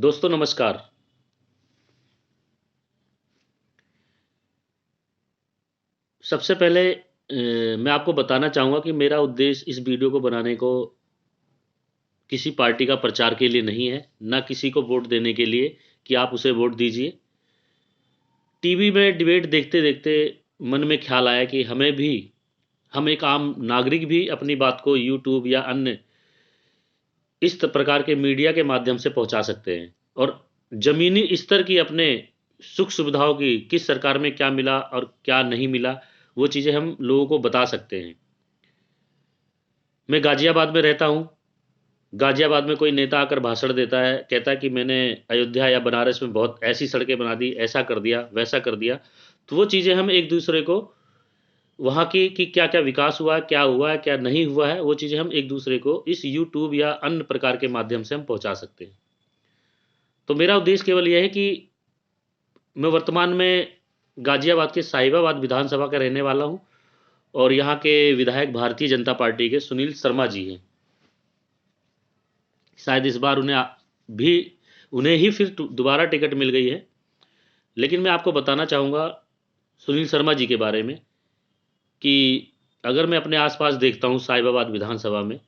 दोस्तों नमस्कार। सबसे पहले मैं आपको बताना चाहूँगा कि मेरा उद्देश्य इस वीडियो को बनाने को किसी पार्टी का प्रचार के लिए नहीं है, ना किसी को वोट देने के लिए कि आप उसे वोट दीजिए। टीवी में डिबेट देखते-देखते मन में ख्याल आया कि हम एक आम नागरिक भी अपनी बात को यूट्यूब या अन्य इस प्रकार के मीडिया के माध्यम से पहुँचा सकते हैं और ज़मीनी स्तर की अपने सुख-सुविधाओं की किस सरकार में क्या मिला और क्या नहीं मिला, वो चीज़ें हम लोगों को बता सकते हैं। मैं गाज़ियाबाद में रहता हूँ। गाज़ियाबाद में कोई नेता आकर भाषण देता है, कहता है कि मैंने अयोध्या या बनारस में बहुत ऐसी सड़कें बना दी, ऐसा कर दिया, वैसा कर दिया। तो वो चीज़ें हम एक-दूसरे को वहाँ की कि क्या-क्या विकास हुआ है, क्या नहीं हुआ है, वो चीज़ें हम एक-दूसरे को इस यूट्यूब या अन्य प्रकार के माध्यम से हम पहुँचा सकते हैं। तो मेरा उद्देश्य केवल ये है कि मैं वर्तमान में गाज़ियाबाद के साहिबाबाद विधानसभा का रहने वाला हूँ और यहाँ के विधायक भारतीय जनता पार्टी के सुनील शर्मा जी हैं। शायद इस बार भी उन्हें ही फिर दोबारा टिकट मिल गई है। लेकिन मैं आपको बताना चाहूँगा सुनील शर्मा जी के बारे में कि अगर मैं अपने आस-पास देखता हूँ साहिबाबाद विधानसभा में,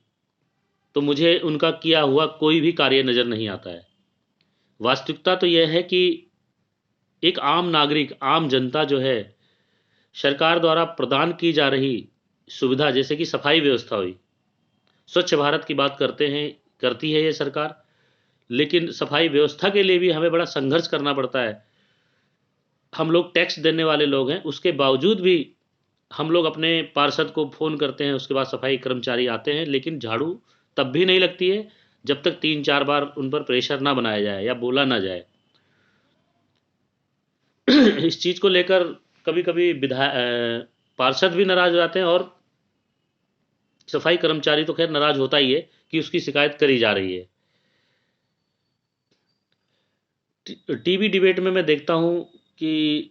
तो मुझे उनका किया हुआ कोई भी कार्य नज़र नहीं आता है। वास्तविकता तो यह है कि एक आम नागरिक, आम जनता जो है, सरकार द्वारा प्रदान की जा रही सुविधा जैसे कि सफाई व्यवस्था हुई, स्वच्छ भारत की बात करती है ये सरकार, लेकिन सफाई व्यवस्था के लिए भी हमें बड़ा संघर्ष करना पड़ता है। हम लोग टैक्स देने वाले लोग हैं, उसके बावजूद भी हम लोग अपने पार्षद को फ़ोन करते हैं, उसके बाद सफाई कर्मचारी आते हैं, लेकिन झाड़ू तब भी नहीं लगती है, जब तक 3-4 बार उन पर प्रेशर ना बनाया जाए या बोला ना जाए। इस चीज़ को लेकर कभी-कभी पार्षद भी नाराज़ हो जाते हैं और सफाई कर्मचारी तो खैर नाराज़ होता ही है कि उसकी शिकायत करी जा रही है। टीवी डिबेट में मैं देखता हूँ कि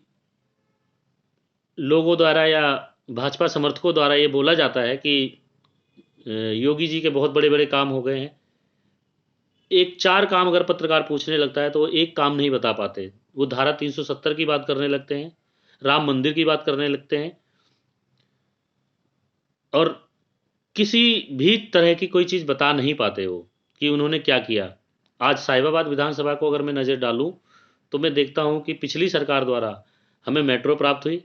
लोगों द्वारा या भाजपा समर्थकों द्वारा ये बोला जाता है कि योगी जी के बहुत बड़े-बड़े काम हो गए हैं। एक 4 काम अगर पत्रकार पूछने लगता है तो वो एक काम नहीं बता पाते। वो धारा 370 की बात करने लगते हैं, राम मंदिर की बात करने लगते हैं और किसी भी तरह की कोई चीज़ बता नहीं पाते वो कि उन्होंने क्या किया। आज साहिबाबाद विधानसभा को अगर मैं नज़र डालूँ, तो मैं देखता हूँ कि पिछली सरकार द्वारा हमें मेट्रो प्राप्त हुई,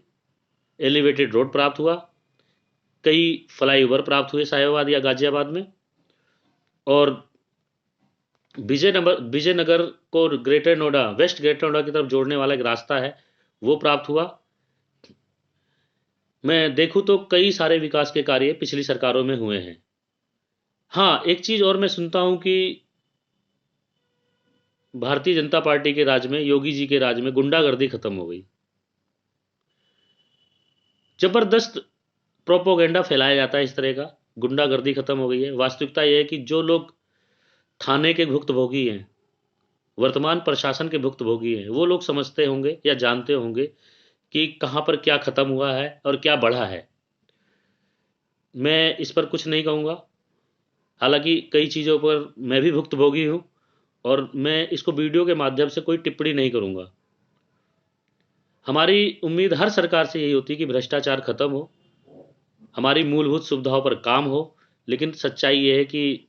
एलिवेटेड रोड प्राप्त हुआ, कई फ्लाईओवर प्राप्त हुए साहिबाबाद या गाज़ियाबाद में और विजयनगर को greater Noida, west greater Noida की तरफ जोड़ने वाला एक रास्ता है, वो प्राप्त हुआ। मैं देखूँ तो कई सारे विकास के कार्य पिछली सरकारों में हुए हैं। हाँ, एक चीज़ और मैं सुनता हूँ कि भारतीय जनता पार्टी के राज में, योगी जी के राज में गुंडागर्दी खत्म हो गई। जबरदस्त प्रोपोगेंडा फैलाया जाता है इस तरह का, गुंडागर्दी खत्म हो गई है। वास्तविकता यह है कि जो लोग थाने के भुक्तभोगी हैं, वर्तमान प्रशासन के भुक्तभोगी हैं, वो लोग समझते होंगे या जानते होंगे कि कहाँ पर क्या खत्म हुआ है और क्या बढ़ा है। मैं इस पर कुछ नहीं कहूँगा, हालाँकि कई चीज़ों पर मैं भी भुक्तभोगी हूँ और मैं इसको वीडियो के माध्यम से कोई टिप्पणी नहीं करूँगा। हमारी उम्मीद हर सरकार से यही होती है कि भ्रष्टाचार खत्म हो, हमारी मूलभूत सुविधाओं पर काम हो, लेकिन सच्चाई ये है कि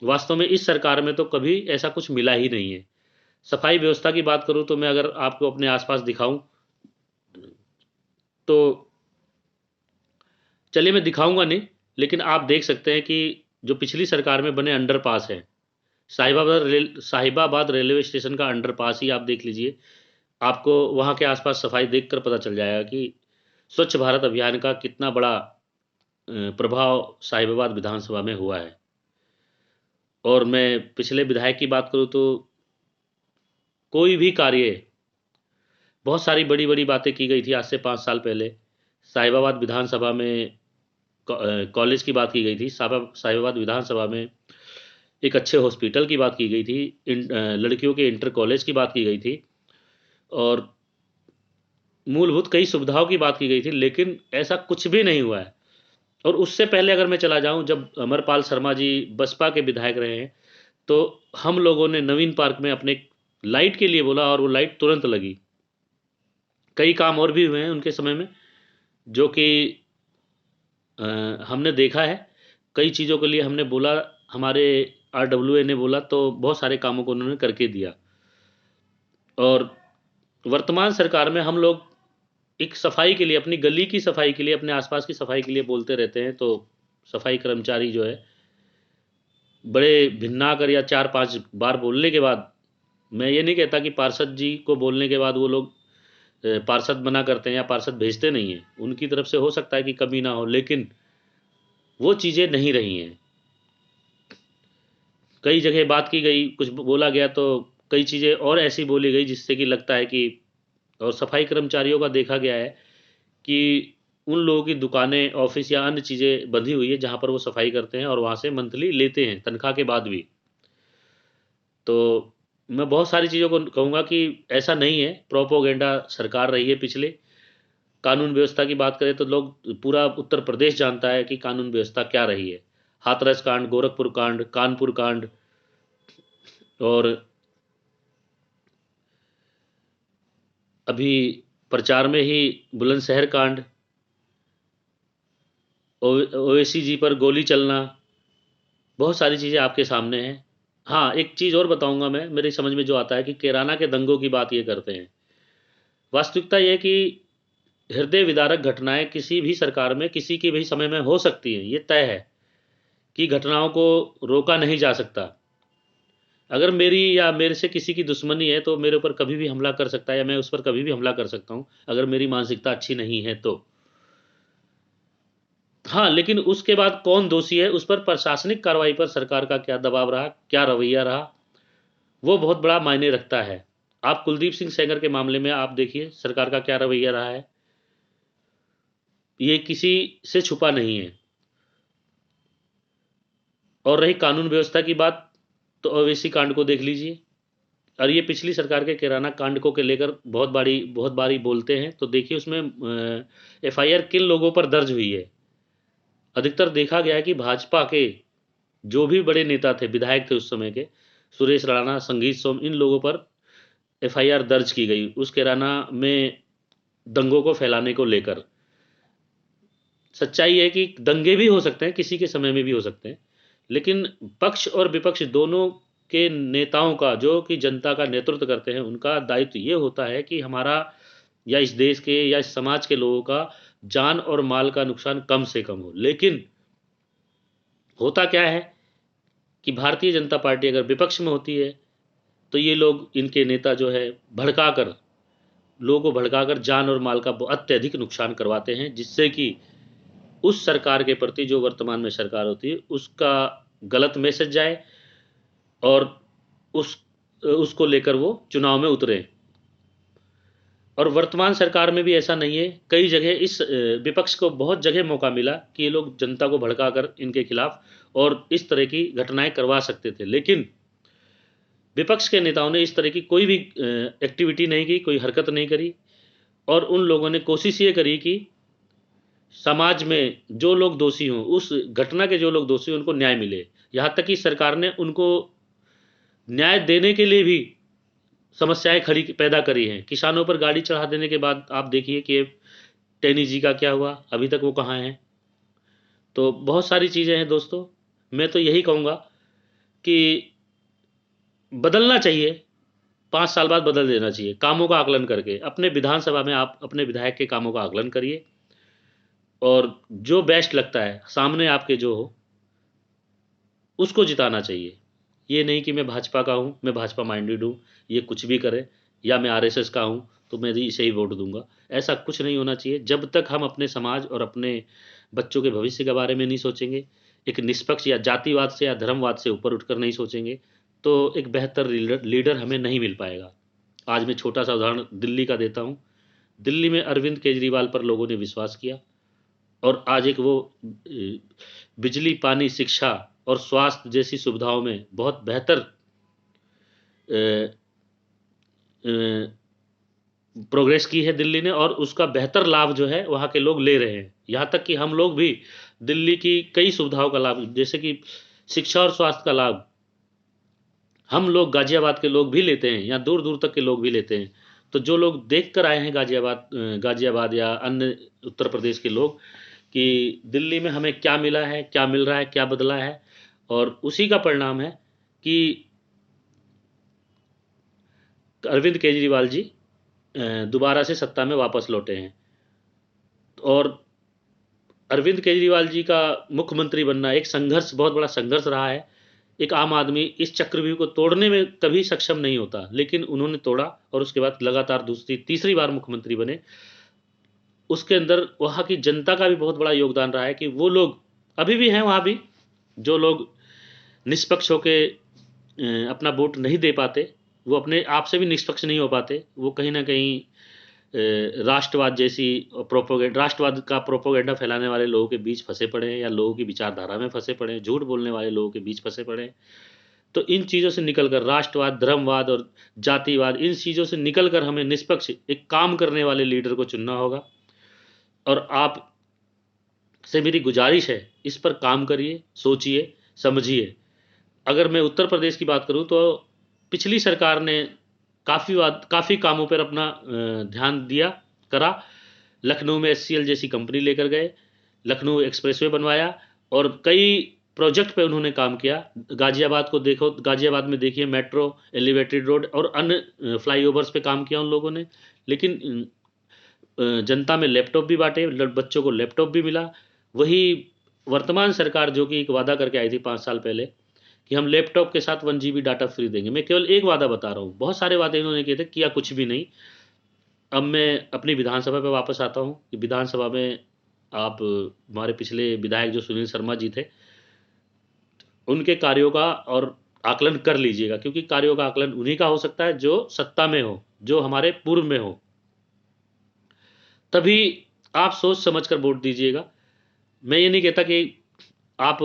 वास्तव में इस सरकार में तो कभी ऐसा कुछ मिला ही नहीं है। सफाई व्यवस्था की बात करूँ तो मैं अगर आपको अपने आस-पास दिखाऊँ, तो चलिए मैं दिखाऊँगा नहीं, लेकिन आप देख सकते हैं कि जो पिछली सरकार में बने अंडरपास हैं, साहिबाबाद रेलवे स्टेशन का अंडरपास ही आप देख लीजिए। आपको वहाँ के आस-पास सफाई देखकर पता चल जाएगा कि स्वच्छ भारत अभियान का कितना बड़ा प्रभाव साहिबाबाद विधानसभा में हुआ है। और मैं पिछले विधायक की बात करूँ तो कोई भी कार्य, बहुत सारी बड़ी-बड़ी बातें की गई थी आज से 5 साल पहले। साहिबाबाद विधानसभा में कॉलेज की बात की गई थी। साहिबाबाद विधानसभा में एक अच्छे हॉस्पिटल की बात की गई थी। लड़कियों के इंटर कॉलेज की बात की गई थी और मूलभूत कई सुविधाओं की बात की गई थी, लेकिन ऐसा कुछ भी नहीं हुआ है। और उससे पहले अगर मैं चला जाऊँ, जब अमरपाल शर्मा जी बसपा के विधायक रहे हैं, तो हम लोगों ने नवीन पार्क में अपने लाइट के लिए बोला और वो लाइट तुरंत लगी। कई काम और भी हुए हैं उनके समय में जो कि हमने देखा है। कई चीज़ों के लिए हमने बोला, हमारे RWA ने बोला, तो बहुत सारे कामों को उन्होंने करके दिया। और वर्तमान सरकार में हम लोग एक सफाई के लिए, अपनी गली की सफाई के लिए, अपने आसपास की सफाई के लिए बोलते रहते हैं, तो सफाई कर्मचारी जो है बड़े भिन्नाकर या 4-5 बार बोलने के बाद, मैं ये नहीं कहता कि पार्षद जी को बोलने के बाद वो लोग पार्षद मना करते हैं या पार्षद भेजते नहीं हैं, उनकी तरफ से हो सकता है कि कमी ना हो, लेकिन वो चीज़ें नहीं रही हैं। कई जगह बात की गई, कुछ बोला गया, तो कई चीज़ें और ऐसी बोली गई जिससे कि लगता है कि, और सफाई कर्मचारियों का देखा गया है कि उन लोगों की दुकानें, ऑफिस या अन्य चीज़ें बंधी हुई है जहाँ पर वो सफाई करते हैं और वहाँ से मंथली लेते हैं तनख्वाह के बाद भी। तो मैं बहुत सारी चीज़ों को कहूँगा कि ऐसा नहीं है, प्रोपोगेंडा सरकार रही है पिछले। कानून व्यवस्था की बात करें तो लोग, पूरा उत्तर प्रदेश जानता है कि कानून व्यवस्था क्या रही है। हाथरस कांड, गोरखपुर कांड, कानपुर कांड, और अभी प्रचार में ही बुलंदशहर कांड, ओवैसी जी पर गोली चलना, बहुत सारी चीज़ें आपके सामने हैं। हाँ, एक चीज़ और बताऊंगा मैं, मेरी समझ में जो आता है कि कैराना के दंगों की बात ये करते हैं। वास्तविकता ये है कि हृदय विदारक घटनाएं किसी भी सरकार में, किसी के भी समय में हो सकती हैं, ये तय है कि घटनाओं को रोका नहीं जा सकता। अगर मेरी या मेरे से किसी की दुश्मनी है तो मेरे ऊपर कभी भी हमला कर सकता है, या मैं उस पर कभी भी हमला कर सकता हूँ, अगर मेरी मानसिकता अच्छी नहीं है तो। हाँ, लेकिन उसके बाद कौन दोषी है, उस पर प्रशासनिक कार्रवाई पर सरकार का क्या दबाव रहा, क्या रवैया रहा, वो बहुत बड़ा मायने रखता है। आप कुलदीप सिंह सेंगर के मामले में आप देखिए सरकार का क्या रवैया रहा है, ये किसी से छुपा नहीं है। और रही कानून व्यवस्था की बात, तो ओवैसी कांड को देख लीजिए, और ये पिछली सरकार के किराना कांड को के लेकर बहुत बारी बोलते हैं, तो देखिए उसमें FIR किन लोगों पर दर्ज हुई है। अधिकतर देखा गया है कि भाजपा के जो भी बड़े नेता थे, विधायक थे उस समय के, सुरेश राणा, संगीत सोम, इन लोगों पर FIR दर्ज की गई उस किराना में दंगों को फैलाने को लेकर। सच्चाई है कि दंगे भी हो सकते हैं, किसी के समय में भी हो सकते हैं, लेकिन पक्ष और विपक्ष दोनों के नेताओं का, जो कि जनता का नेतृत्व करते हैं, उनका दायित्व ये होता है कि हमारा या इस देश के या इस समाज के लोगों का जान और माल का नुकसान कम से कम हो। लेकिन होता क्या है कि भारतीय जनता पार्टी अगर विपक्ष में होती है तो ये लोग, इनके नेता जो है, भड़काकर, लोगों को भड़काकर जान और माल का अत्यधिक नुकसान करवाते हैं, जिससे कि उस सरकार के प्रति, जो वर्तमान में सरकार होती है, उसका गलत मैसेज जाए और उस उसको लेकर वो चुनाव में उतरे। और वर्तमान सरकार में भी ऐसा नहीं है, कई जगह इस विपक्ष को बहुत जगह मौका मिला कि ये लोग जनता को भड़काकर इनके खिलाफ और इस तरह की घटनाएं करवा सकते थे, लेकिन विपक्ष के नेताओं ने इस तरह की कोई भी एक्टिविटी नहीं की, कोई हरकत नहीं करी, और उन लोगों ने कोशिश ये करी कि समाज में जो लोग दोषी हों, उस घटना के जो लोग दोषी हों, उनको न्याय मिले। यहाँ तक कि सरकार ने उनको न्याय देने के लिए भी समस्याएं खड़ी पैदा करी हैं। किसानों पर गाड़ी चढ़ा देने के बाद आप देखिए कि टेनी जी का क्या हुआ, अभी तक वो कहाँ हैं। तो बहुत सारी चीज़ें हैं दोस्तों, मैं तो यही कहूँगा कि बदलना चाहिए, 5 साल बाद बदल देना चाहिए, कामों का आकलन करके। अपने विधानसभा में आप अपने विधायक के कामों का आकलन करिए, और जो बेस्ट लगता है सामने आपके जो हो, उसको जिताना चाहिए। ये नहीं कि मैं भाजपा का हूँ, मैं भाजपा माइंडेड हूँ, ये कुछ भी करे, या मैं RSS का हूँ तो मैं इसे ही वोट दूंगा। ऐसा कुछ नहीं होना चाहिए। जब तक हम अपने समाज और अपने बच्चों के भविष्य के बारे में नहीं सोचेंगे, एक निष्पक्ष या जातिवाद से या धर्मवाद से ऊपर उठकर नहीं सोचेंगे, तो एक बेहतर लीडर हमें नहीं मिल पाएगा। आज मैं छोटा सा उदाहरण दिल्ली का देता हूँ। दिल्ली में अरविंद केजरीवाल पर लोगों ने विश्वास किया, और आज एक वो बिजली, पानी, शिक्षा और स्वास्थ्य जैसी सुविधाओं में बहुत बेहतर प्रोग्रेस की है दिल्ली ने, और उसका बेहतर लाभ जो है वहाँ के लोग ले रहे हैं। यहाँ तक कि हम लोग भी दिल्ली की कई सुविधाओं का लाभ, जैसे कि शिक्षा और स्वास्थ्य का लाभ, हम लोग गाजियाबाद के लोग भी लेते हैं या दूर दूर तक के लोग भी लेते हैं। तो जो लोग देख कर आए हैं गाजियाबाद या अन्य उत्तर प्रदेश के लोग कि दिल्ली में हमें क्या मिला है, क्या मिल रहा है, क्या बदला है, और उसी का परिणाम है कि अरविंद केजरीवाल जी दोबारा से सत्ता में वापस लौटे हैं। और अरविंद केजरीवाल जी का मुख्यमंत्री बनना एक संघर्ष, बहुत बड़ा संघर्ष रहा है। एक आम आदमी इस चक्रव्यूह को तोड़ने में कभी सक्षम नहीं होता, लेकिन उन्होंने तोड़ा और उसके बाद लगातार दूसरी तीसरी बार मुख्यमंत्री बने। उसके अंदर वहाँ की जनता का भी बहुत बड़ा योगदान रहा है कि वो लोग अभी भी हैं वहाँ भी, जो लोग निष्पक्ष होके अपना वोट नहीं दे पाते, वो अपने आप से भी निष्पक्ष नहीं हो पाते, वो कहीं ना कहीं राष्ट्रवाद जैसी राष्ट्रवाद का प्रोपोगेंडा फैलाने वाले लोगों के बीच फंसे पड़े हैं, या लोगों की विचारधारा में फंसे पड़े हैं, झूठ बोलने वाले लोगों के बीच फंसे पड़े हैं। तो इन चीज़ों से निकलकर राष्ट्रवाद, धर्मवाद और जातिवाद, इन चीज़ों से निकलकर हमें निष्पक्ष एक काम करने वाले लीडर को चुनना होगा। और आप से मेरी गुजारिश है, इस पर काम करिए, सोचिए, समझिए। अगर मैं उत्तर प्रदेश की बात करूं तो पिछली सरकार ने काफ़ी कामों पर अपना ध्यान दिया करा। लखनऊ में एचसीएल जैसी कंपनी लेकर गए, लखनऊ एक्सप्रेसवे बनवाया और कई प्रोजेक्ट पे उन्होंने काम किया। गाजियाबाद को देखो, गाजियाबाद में देखिए मेट्रो, एलिवेटेड रोड और अन्य फ्लाईओवर्स पे काम किया उन लोगों ने। लेकिन जनता में लैपटॉप भी बांटे, बच्चों को लैपटॉप भी मिला। वही वर्तमान सरकार जो कि एक वादा करके आई थी 5 साल पहले कि हम लैपटॉप के साथ 1 GB डाटा फ्री देंगे। मैं केवल एक वादा बता रहा हूँ, बहुत सारे वादे इन्होंने किए थे, किया कुछ भी नहीं। अब मैं अपनी विधानसभा पे वापस आता हूँ कि विधानसभा में आप हमारे पिछले विधायक जो सुनील शर्मा जी थे, उनके कार्यों का और आकलन कर लीजिएगा, क्योंकि कार्यों का आकलन उन्हीं का हो सकता है जो सत्ता में हो, जो हमारे पूर्व में हो। तभी आप सोच समझ कर वोट दीजिएगा। मैं ये नहीं कहता कि आप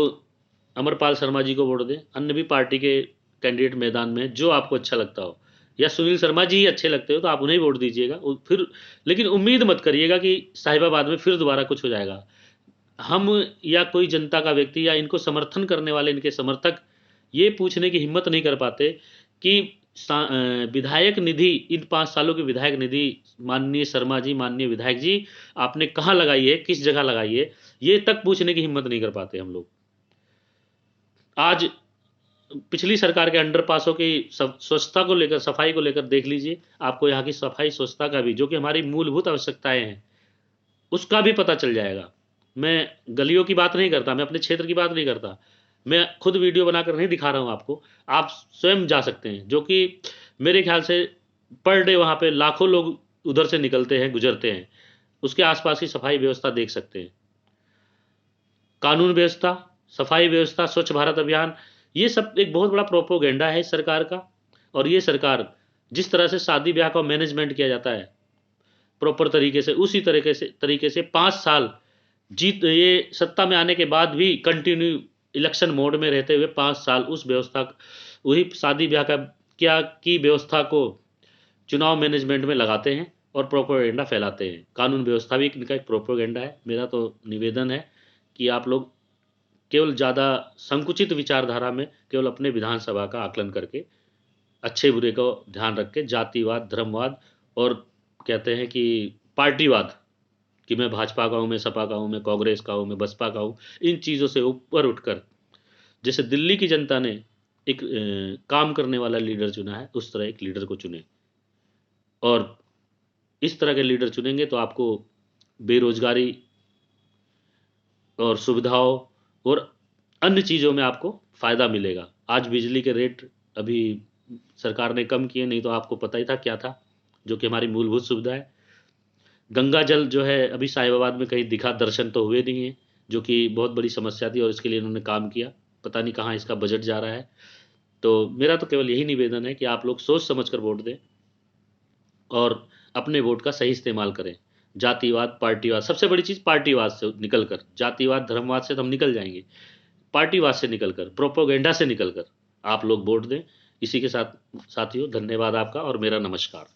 अमरपाल शर्मा जी को वोट दें, अन्य भी पार्टी के कैंडिडेट मैदान में, जो आपको अच्छा लगता हो, या सुनील शर्मा जी ही अच्छे लगते हो तो आप उन्हें वोट दीजिएगा। फिर लेकिन उम्मीद मत करिएगा कि साहिबाबाद में फिर दोबारा कुछ हो जाएगा। हम या कोई जनता का व्यक्ति या इनको समर्थन करने वाले इनके समर्थक ये पूछने की हिम्मत नहीं कर पाते कि विधायक निधि, इन 5 सालों की विधायक निधि माननीय शर्मा जी, माननीय विधायक जी, आपने कहाँ लगाई है, किस जगह लगाई है, ये तक पूछने की हिम्मत नहीं कर पाते हम लोग। आज पिछली सरकार के अंडरपासों की स्वच्छता को लेकर, सफाई को लेकर देख लीजिए, आपको यहाँ की सफाई स्वच्छता का भी, जो कि हमारी मूलभूत आवश्यकताएं हैं, उसका भी पता चल जाएगा। मैं गलियों की बात नहीं करता, मैं अपने क्षेत्र की बात नहीं करता, मैं खुद वीडियो बनाकर नहीं दिखा रहा हूँ आपको, आप स्वयं जा सकते हैं। जो कि मेरे ख्याल से पर डे वहाँ पे लाखों लोग उधर से निकलते हैं, गुजरते हैं, उसके आसपास की सफाई व्यवस्था देख सकते हैं। कानून व्यवस्था, सफाई व्यवस्था, स्वच्छ भारत अभियान, ये सब एक बहुत बड़ा प्रोपोगेंडा है इस सरकार का। और ये सरकार जिस तरह से शादी ब्याह का मैनेजमेंट किया जाता है प्रॉपर तरीके से, उसी तरीके से 5 साल जीत, ये सत्ता में आने के बाद भी कंटिन्यू इलेक्शन मोड में रहते हुए 5 साल उस व्यवस्था, वही शादी ब्याह का क्या की व्यवस्था को चुनाव मैनेजमेंट में लगाते हैं और प्रोपोगेंडा फैलाते हैं। कानून व्यवस्था भी इनका एक प्रोपोगेंडा है। मेरा तो निवेदन है कि आप लोग केवल ज़्यादा संकुचित विचारधारा में केवल अपने विधानसभा का आकलन करके, अच्छे बुरे को ध्यान रख के, जातिवाद, धर्मवाद और कहते हैं कि पार्टीवाद, कि मैं भाजपा का हूँ, मैं सपा का हूँ, मैं कांग्रेस का हूँ, मैं बसपा का हूँ, इन चीज़ों से ऊपर उठकर जैसे दिल्ली की जनता ने एक काम करने वाला लीडर चुना है, उस तरह एक लीडर को चुने। और इस तरह के लीडर चुनेंगे तो आपको बेरोजगारी और सुविधाओं और अन्य चीज़ों में आपको फ़ायदा मिलेगा। आज बिजली के रेट अभी सरकार ने कम किए, नहीं तो आपको पता ही था क्या था, जो कि हमारी मूलभूत सुविधा है। गंगा जल जो है अभी साहिबाबाद में कहीं दिखा, दर्शन तो हुए नहीं है, जो कि बहुत बड़ी समस्या थी और इसके लिए इन्होंने काम किया। पता नहीं कहाँ इसका बजट जा रहा है। तो मेरा तो केवल यही निवेदन है कि आप लोग सोच समझ कर वोट दें और अपने वोट का सही इस्तेमाल करें। जातिवाद, पार्टीवाद, सबसे बड़ी चीज़ पार्टीवाद से निकलकर, जातिवाद, धर्मवाद से तो हम निकल जाएंगे, पार्टीवाद से निकलकर, प्रोपोगेंडा से निकलकर आप लोग वोट दें। इसी के साथ साथियों, धन्यवाद आपका और मेरा नमस्कार।